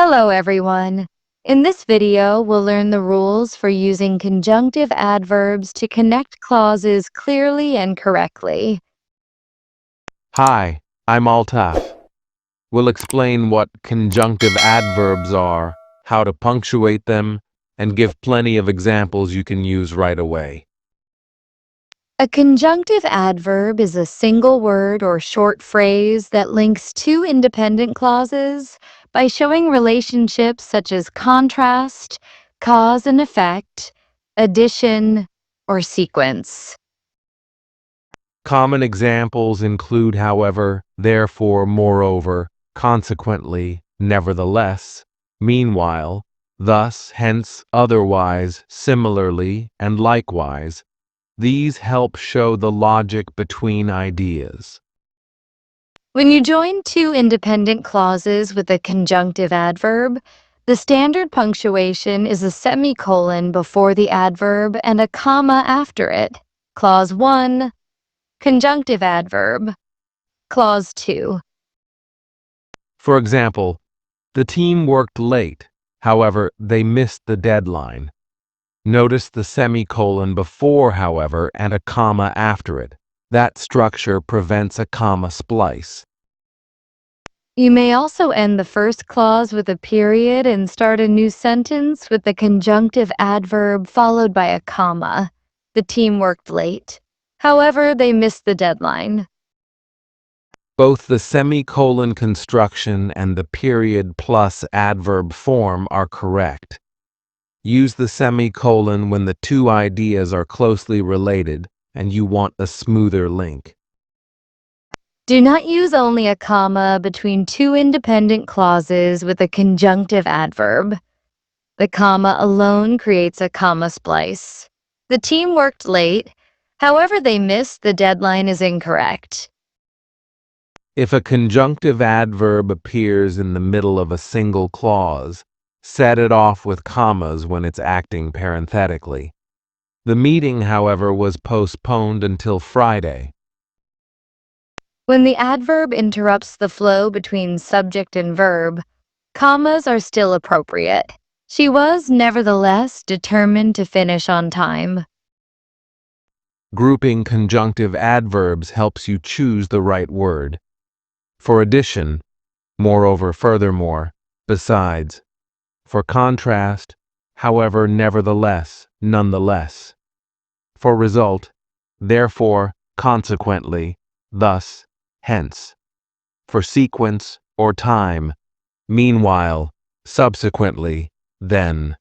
Hello, everyone. In this video, we'll learn the rules for using conjunctive adverbs to connect clauses clearly and correctly. Hi, I'm Altaf. We'll explain what conjunctive adverbs are, how to punctuate them, and give plenty of examples you can use right away. A conjunctive adverb is a single word or short phrase that links two independent clauses by showing relationships such as contrast, cause and effect, addition, or sequence. Common examples include, however, therefore, moreover, consequently, nevertheless, meanwhile, thus, hence, otherwise, similarly, and likewise. These help show the logic between ideas. When you join two independent clauses with a conjunctive adverb, the standard punctuation is a semicolon before the adverb and a comma after it. Clause 1, conjunctive adverb. Clause 2. For example, the team worked late, however, they missed the deadline. Notice the semicolon before, however, and a comma after it. That structure prevents a comma splice. You may also end the first clause with a period and start a new sentence with the conjunctive adverb followed by a comma. The team worked late. However, they missed the deadline. Both the semicolon construction and the period plus adverb form are correct. Use the semicolon when the two ideas are closely related and you want a smoother link. Do not use only a comma between two independent clauses with a conjunctive adverb. The comma alone creates a comma splice. The team worked late. However, they missed the deadline is incorrect. If a conjunctive adverb appears in the middle of a single clause, set it off with commas when it's acting parenthetically. The meeting, however, was postponed until Friday. When the adverb interrupts the flow between subject and verb, commas are still appropriate. She was, nevertheless, determined to finish on time. Grouping conjunctive adverbs helps you choose the right word. For addition, moreover, furthermore, besides. For contrast, however, nevertheless, nonetheless. For result, therefore, consequently, thus, hence. For sequence or time, meanwhile, subsequently, then.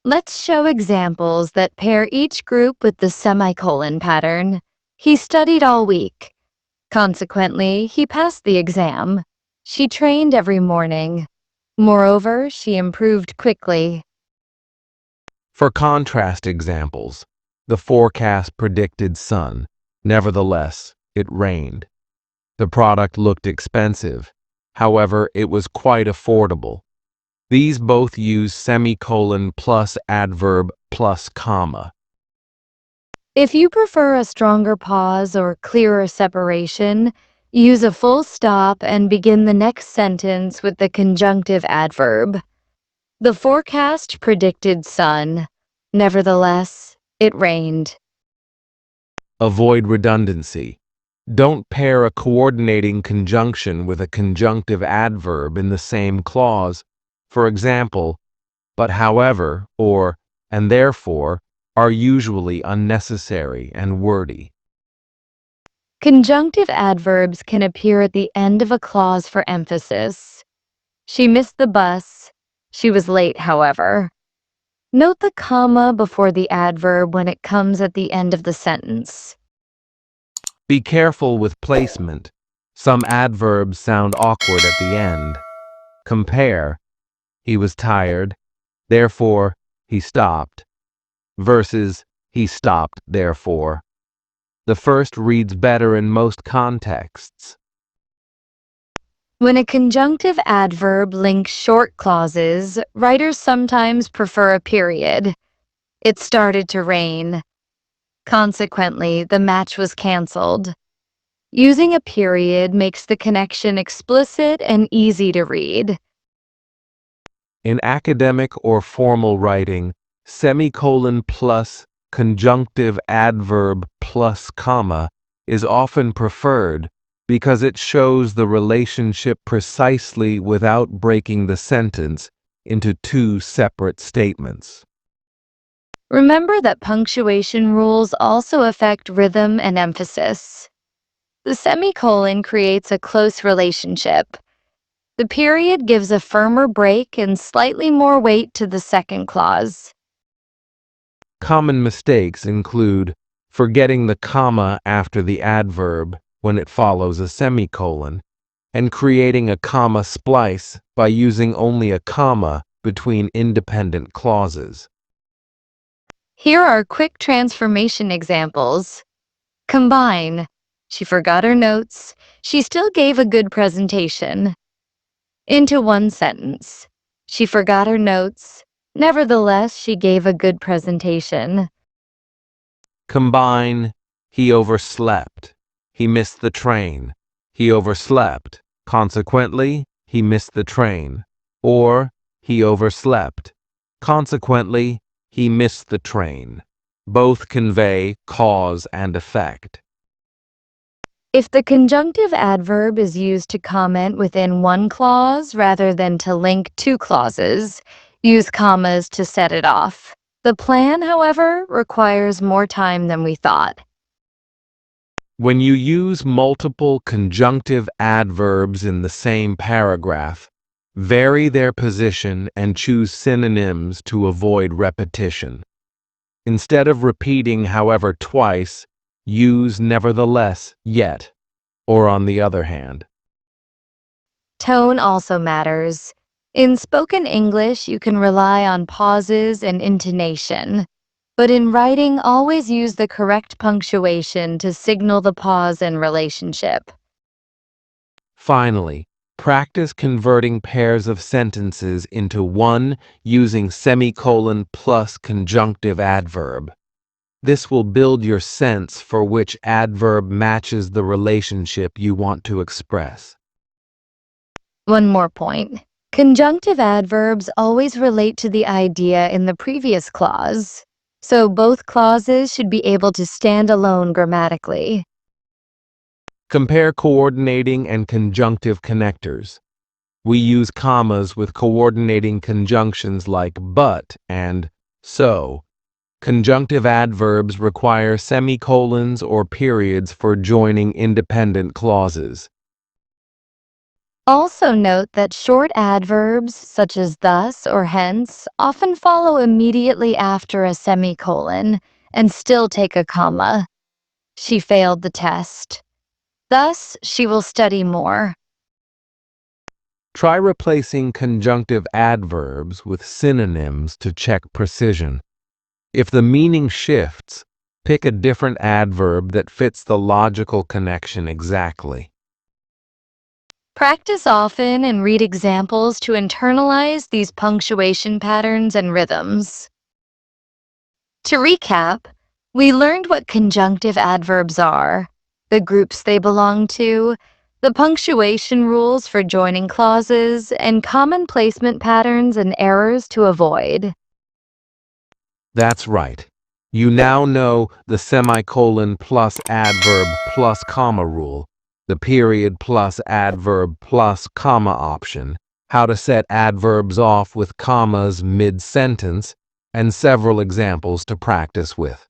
Let's show examples that pair each group with the semicolon pattern. He studied all week. Consequently, he passed the exam. She trained every morning. Moreover, she improved quickly. For contrast examples, the forecast predicted sun. Nevertheless, it rained. The product looked expensive. However, it was quite affordable. These both use semicolon plus adverb plus comma. If you prefer a stronger pause or clearer separation, use a full stop and begin the next sentence with the conjunctive adverb. The forecast predicted sun. Nevertheless, it rained. Avoid redundancy. Don't pair a coordinating conjunction with a conjunctive adverb in the same clause. For example, but however, or and therefore are usually unnecessary and wordy. Conjunctive adverbs can appear at the end of a clause for emphasis. She missed the bus. She was late, however. Note the comma before the adverb when it comes at the end of the sentence. Be careful with placement. Some adverbs sound awkward at the end. Compare, he was tired, therefore he stopped, versus he stopped, therefore. The first reads better in most contexts. When a conjunctive adverb links short clauses, writers sometimes prefer a period. It started to rain. Consequently, the match was canceled. Using a period makes the connection explicit and easy to read. In academic or formal writing, semicolon plus conjunctive adverb plus comma is often preferred because it shows the relationship precisely without breaking the sentence into two separate statements. Remember that punctuation rules also affect rhythm and emphasis. The semicolon creates a close relationship. The period gives a firmer break and slightly more weight to the second clause. Common mistakes include forgetting the comma after the adverb when it follows a semicolon, and creating a comma splice by using only a comma between independent clauses. Here are quick transformation examples. Combine. She forgot her notes. She still gave a good presentation. Into one sentence. She forgot her notes. Nevertheless, she gave a good presentation. Combine, he overslept. He missed the train. He overslept. Consequently, he missed the train. Or, he overslept. Consequently, he missed the train. Both convey cause and effect. If the conjunctive adverb is used to comment within one clause rather than to link two clauses, use commas to set it off. The plan, however, requires more time than we thought. When you use multiple conjunctive adverbs in the same paragraph, vary their position and choose synonyms to avoid repetition. Instead of repeating however twice, use nevertheless, yet, or on the other hand. Tone also matters. In spoken English, you can rely on pauses and intonation, but in writing, always use the correct punctuation to signal the pause and relationship. Finally, practice converting pairs of sentences into one using semicolon plus conjunctive adverb. This will build your sense for which adverb matches the relationship you want to express. One more point. Conjunctive adverbs always relate to the idea in the previous clause, so both clauses should be able to stand alone grammatically. Compare coordinating and conjunctive connectors. We use commas with coordinating conjunctions like but and so. Conjunctive adverbs require semicolons or periods for joining independent clauses. Also note that short adverbs, such as thus or hence, often follow immediately after a semicolon and still take a comma. She failed the test. Thus, she will study more. Try replacing conjunctive adverbs with synonyms to check precision. If the meaning shifts, pick a different adverb that fits the logical connection exactly. Practice often and read examples to internalize these punctuation patterns and rhythms. To recap, we learned what conjunctive adverbs are, the groups they belong to, the punctuation rules for joining clauses, and common placement patterns and errors to avoid. That's right. You now know the semicolon plus adverb plus comma rule, the period plus adverb plus comma option, how to set adverbs off with commas mid-sentence, and several examples to practice with.